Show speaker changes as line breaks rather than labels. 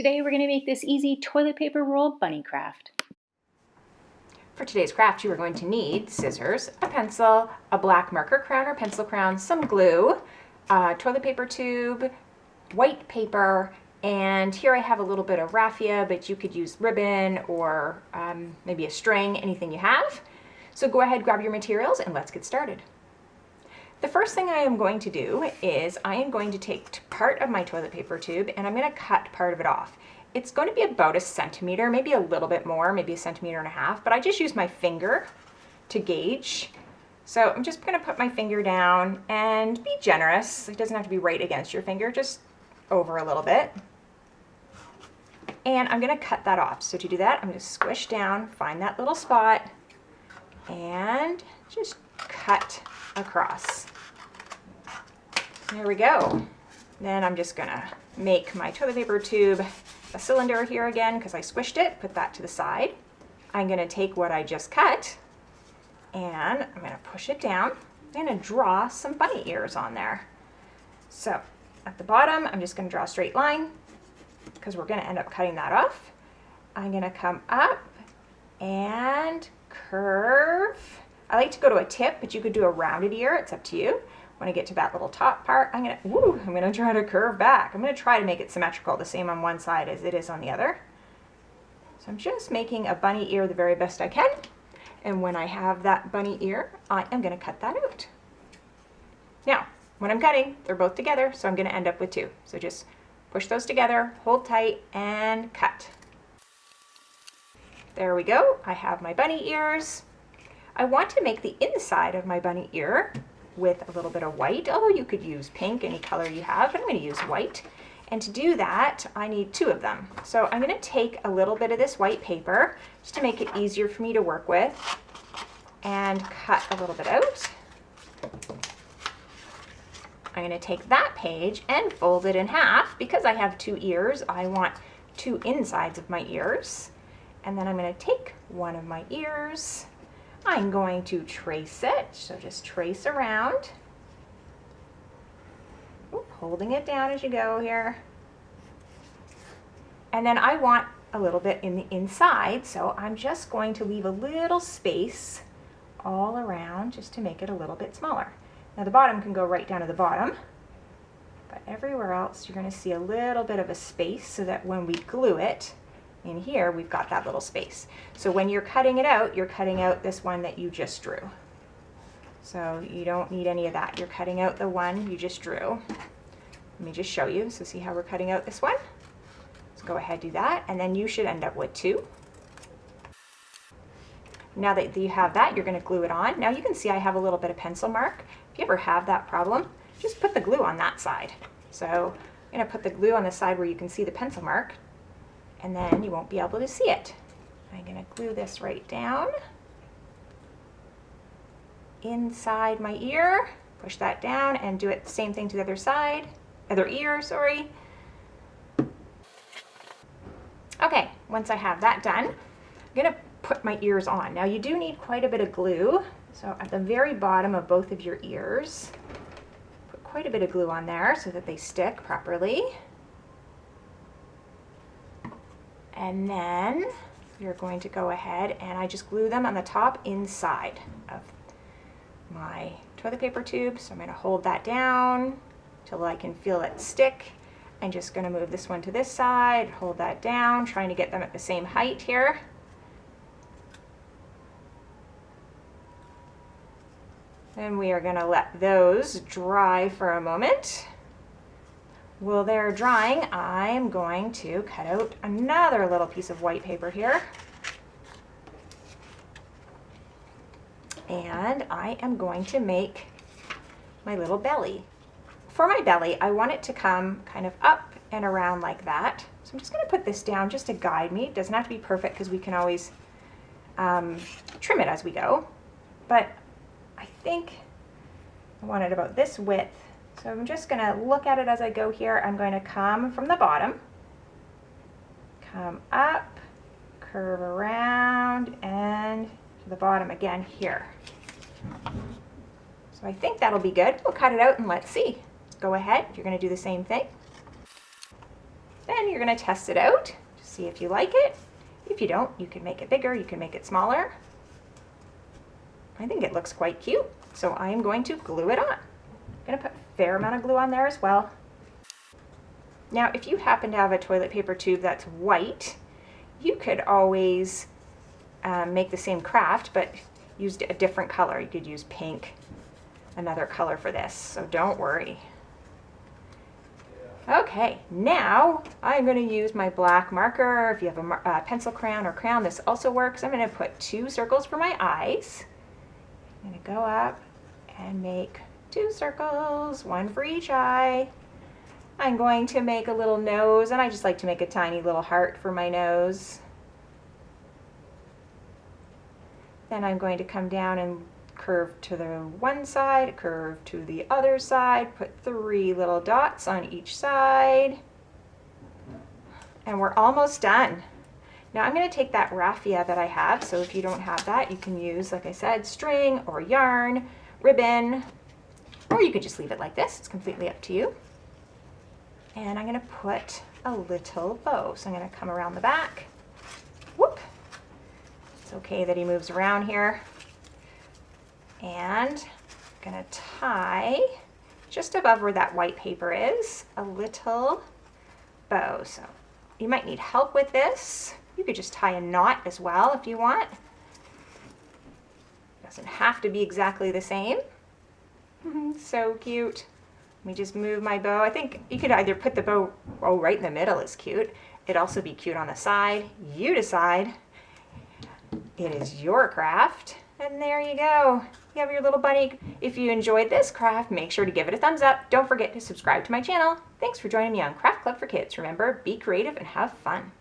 Today we're going to make this easy toilet paper roll bunny craft.
For today's craft, you are going to need scissors, a pencil, a black marker crown or pencil crown, some glue, a toilet paper tube, white paper, and here I have a little bit of raffia, but you could use ribbon or maybe a string, anything you have. So go ahead, grab your materials, and let's get started. The first thing I am going to do is I am going to take part of my toilet paper tube and I'm going to cut part of it off. It's going to be about 1 centimeter, maybe a little bit more, maybe 1.5 centimeters, but I just use my finger to gauge. So I'm just going to put my finger down and be generous. It doesn't have to be right against your finger, just over a little bit. And I'm going to cut that off. So to do that, I'm going to squish down, find that little spot, and just cut across. There we go. Then I'm just gonna make my toilet paper tube a cylinder here again because I squished it, put that to the side. I'm gonna take what I just cut and I'm gonna push it down. I'm gonna draw some bunny ears on there. So at the bottom, I'm just gonna draw a straight line because we're gonna end up cutting that off. I'm gonna come up and curve. I like to go to a tip, but you could do a rounded ear. It's up to you. When I get to that little top part, I'm gonna try to curve back. I'm gonna try to make it symmetrical, the same on one side as it is on the other. So I'm just making a bunny ear the very best I can. And when I have that bunny ear, I am gonna cut that out. Now, when I'm cutting, they're both together, so I'm gonna end up with 2. So just push those together, hold tight, and cut. There we go. I have my bunny ears. I want to make the inside of my bunny ear with a little bit of white, although you could use pink, any color you have. I'm going to use white. And to do that, I need 2 of them. So I'm going to take a little bit of this white paper just to make it easier for me to work with and cut a little bit out. I'm going to take that page and fold it in half. Because I have 2 ears, I want 2 insides of my ears. And then I'm going to take one of my ears. I'm going to trace it, so just trace around. Ooh, holding it down as you go here. And then I want a little bit in the inside, so I'm just going to leave a little space all around just to make it a little bit smaller. Now the bottom can go right down to the bottom, but everywhere else you're going to see a little bit of a space so that when we glue it, in here, we've got that little space. So when you're cutting it out, you're cutting out this one that you just drew. So you don't need any of that. You're cutting out the one you just drew. Let me just show you. So see how we're cutting out this one? Let's go ahead, do that, and then you should end up with 2. Now that you have that, you're going to glue it on. Now you can see I have a little bit of pencil mark. If you ever have that problem, just put the glue on that side. So I'm going to put the glue on the side where you can see the pencil mark, and then you won't be able to see it. I'm going to glue this right down inside my ear, push that down, and do it the same thing to the other side, other ear, sorry. Okay, once I have that done, I'm going to put my ears on. Now you do need quite a bit of glue, so at the very bottom of both of your ears, put quite a bit of glue on there so that they stick properly. And then you're going to go ahead and I just glue them on the top inside of my toilet paper tube. So I'm going to hold that down till I can feel it stick. I'm just going to move this one to this side, hold that down, trying to get them at the same height here. And we are going to let those dry for a moment. While they're drying, I'm going to cut out another little piece of white paper here. And I am going to make my little belly. For my belly, I want it to come kind of up and around like that. So I'm just going to put this down just to guide me. It doesn't have to be perfect because we can always trim it as we go. But I think I want it about this width. So I'm just going to look at it as I go here. I'm going to come from the bottom, come up, curve around, and to the bottom again here. So I think that'll be good. We'll cut it out and let's see. Go ahead, you're going to do the same thing. Then you're going to test it out to see if you like it. If you don't, you can make it bigger, you can make it smaller. I think it looks quite cute, so I am going to glue it on. I'm going to put a fair amount of glue on there as well. Now, if you happen to have a toilet paper tube that's white, you could always make the same craft, but use a different color. You could use pink, another color for this, so don't worry. Okay, now I'm going to use my black marker. If you have a pencil crayon or crayon, this also works. I'm going to put 2 circles for my eyes. I'm going to go up and make 2 circles, 1 for each eye. I'm going to make a little nose, and I just like to make a tiny little heart for my nose. Then I'm going to come down and curve to the one side, curve to the other side, put 3 little dots on each side. And we're almost done. Now I'm going to take that raffia that I have, so if you don't have that, you can use, like I said, string or yarn, ribbon, or you could just leave it like this. It's completely up to you. And I'm going to put a little bow. So I'm going to come around the back. Whoop. It's okay that he moves around here. And I'm going to tie just above where that white paper is a little bow. So you might need help with this. You could just tie a knot as well if you want. Doesn't have to be exactly the same. So cute. Let me just move my bow. I think you could either put the bow right in the middle is cute. It'd also be cute on the side. You decide. It is your craft. And there you go. You have your little bunny. If you enjoyed this craft, make sure to give it a thumbs up. Don't forget to subscribe to my channel. Thanks for joining me on Craft Club for Kids. Remember, be creative and have fun.